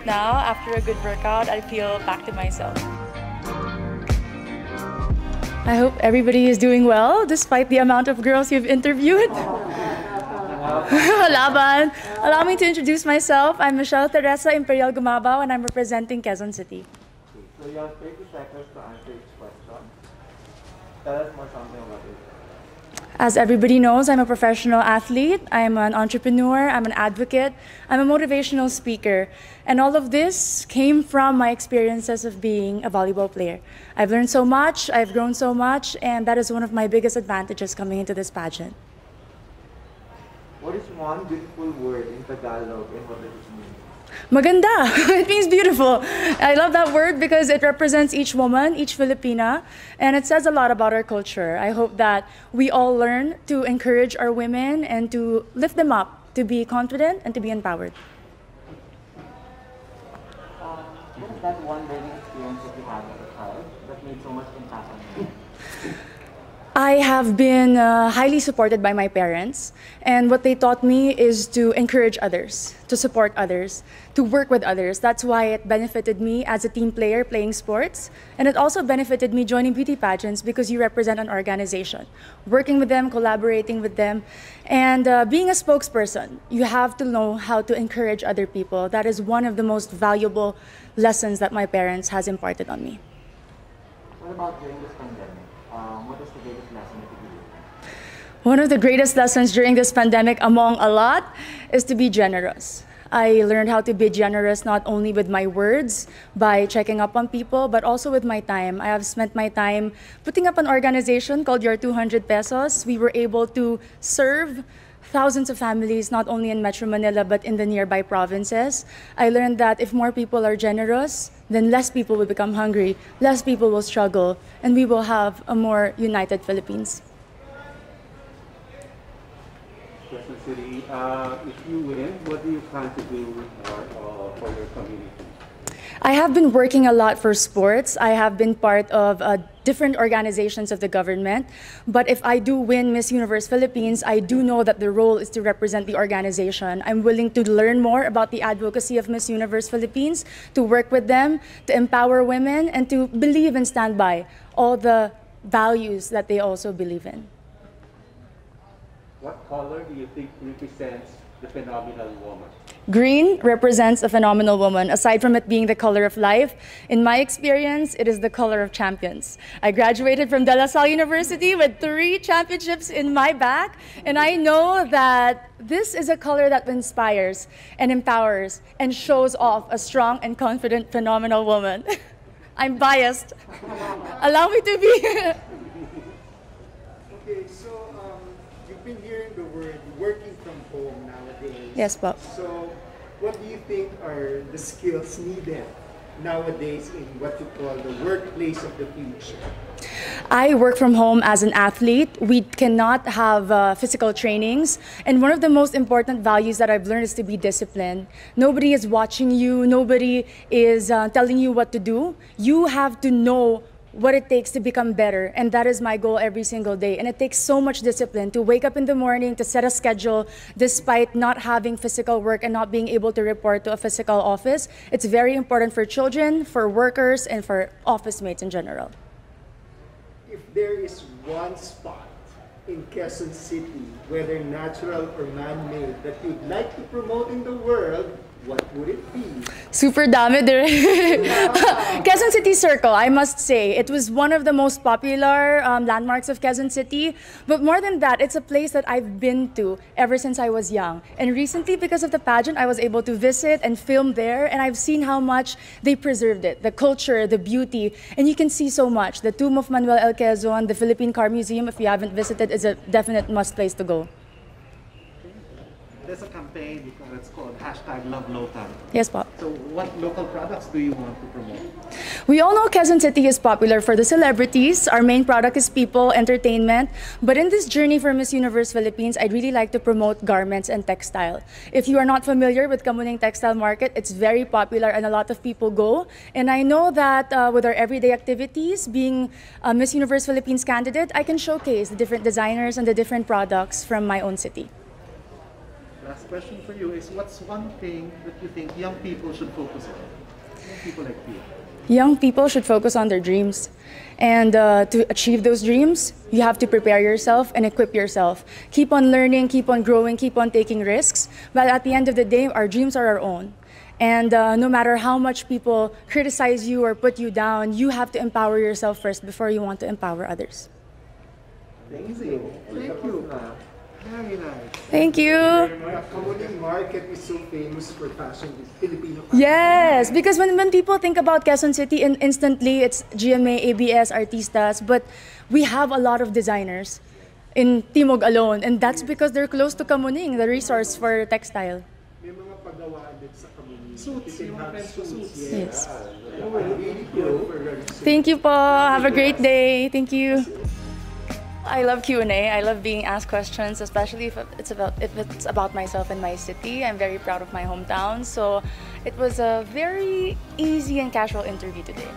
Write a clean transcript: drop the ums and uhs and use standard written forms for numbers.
now. After a good workout, I feel back to myself. I hope everybody is doing well despite the amount of girls you've interviewed. Laban. Allow me to introduce myself. I'm Michelle Teresa Imperial Gumabao and I'm representing Quezon City. So you have 30 seconds to answer each question. Tell us more something about it. As everybody knows, I'm a professional athlete, I'm an entrepreneur, I'm an advocate, I'm a motivational speaker. And all of this came from my experiences of being a volleyball player. I've learned so much, I've grown so much, and that is one of my biggest advantages coming into this pageant. What is one beautiful word in Tagalog and what does it mean? Maganda. It means beautiful. I love that word because it represents each woman, each Filipina, and it says a lot about our culture. I hope that we all learn to encourage our women and to lift them up, to be confident and to be empowered. What is that one learning experience that you had as a child that made so much impact on you? I have been highly supported by my parents, and what they taught me is to encourage others, to support others, to work with others. That's why it benefited me as a team player playing sports, and it also benefited me joining beauty pageants because you represent an organization. Working with them, collaborating with them, and being a spokesperson, you have to know how to encourage other people. That is one of the most valuable lessons that my parents has imparted on me. What about during this pandemic? What is the greatest lesson that you learned? One of the greatest lessons during this pandemic, among a lot, is to be generous. I learned how to be generous not only with my words, by checking up on people, but also with my time. I have spent my time putting up an organization called Your 200 Pesos. We were able to serve thousands of families, not only in Metro Manila, but in the nearby provinces. I learned that if more people are generous, then less people will become hungry, less people will struggle, and we will have a more united Philippines. Quezon City, if you win, what do you plan to do for your community? I have been working a lot for sports. I have been part of different organizations of the government. But if I do win Miss Universe Philippines, I do know that the role is to represent the organization. I'm willing to learn more about the advocacy of Miss Universe Philippines, to work with them, to empower women, and to believe and stand by all the values that they also believe in. What color do you think represents the phenomenal woman? Green represents a phenomenal woman. Aside from it being the color of life, in my experience, it is the color of champions. I graduated from De La Salle University with 3 championships in my back, and I know that this is a color that inspires and empowers and shows off a strong and confident, phenomenal woman. I'm biased. Allow me to be. Okay, so you've been hearing the word working from home nowadays. Yes, Bob. So what do you think are the skills needed nowadays in what you call the workplace of the future? I work from home as an athlete. We cannot have physical trainings. And one of the most important values that I've learned is to be disciplined. Nobody is watching you. Nobody is telling you what to do. You have to know what it takes to become better, and that is my goal every single day. And it takes so much discipline to wake up in the morning, to set a schedule, despite not having physical work and not being able to report to a physical office. It's very important for children, for workers, and for office mates in general. If there is one spot in Quezon City, whether natural or man-made, that you'd like to promote in the world, what would it be? Super dami. Quezon City Circle, I must say. It was one of the most popular landmarks of Quezon City. But more than that, it's a place that I've been to ever since I was young. And recently, because of the pageant, I was able to visit and film there. And I've seen how much they preserved it, the culture, the beauty. And you can see so much. The tomb of Manuel L. Quezon, the Philippine Car Museum, if you haven't visited, is a definite must place to go. There's a campaign that's called #LoveLocal. Yes, Pop. So what local products do you want to promote? We all know Quezon City is popular for the celebrities. Our main product is people, entertainment. But in this journey for Miss Universe Philippines, I'd really like to promote garments and textile. If you are not familiar with Kamuning Textile Market, it's very popular and a lot of people go. And I know that with our everyday activities, being a Miss Universe Philippines candidate, I can showcase the different designers and the different products from my own city. Last question for you is, what's one thing that you think young people should focus on? Young people like you. Young people should focus on their dreams. And to achieve those dreams, you have to prepare yourself and equip yourself. Keep on learning, keep on growing, keep on taking risks. But at the end of the day, our dreams are our own. And no matter how much people criticize you or put you down, you have to empower yourself first before you want to empower others. Amazing. Thank you. Very nice. Thank you. The Kamuning market is so famous for fashion, Filipino fashion. Yes, because when people think about Quezon City, instantly it's GMA, ABS, Artistas, but we have a lot of designers in Timog alone, and that's because they're close to Kamuning, the resource for textile. May mga pagawaan din sa Kamuning. Suits, yung mga friends ko suits. Yes. Really good for your research. Thank you po. Have a great day. Thank you. I love Q&A. I love being asked questions, especially if it's about myself and my city. I'm very proud of my hometown, so it was a very easy and casual interview today.